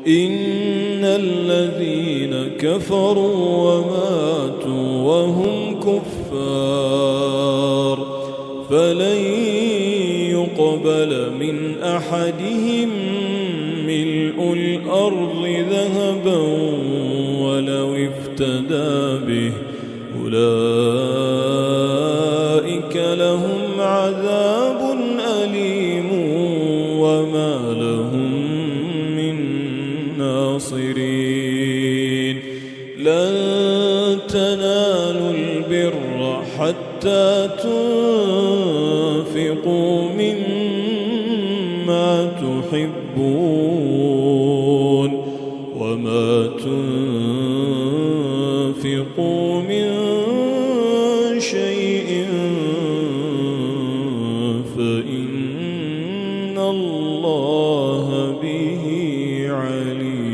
إن الذين كفروا وماتوا وهم كفار فلن يقبل من أحدهم ملء الأرض ذهبا ولو افتدى به أولئك لهم عذاب أليم وما لهم من ناصرين لن تنالوا البر حتى تنفقوا مما تحبون وما تنفقوا من شيء فإن الله به عليم.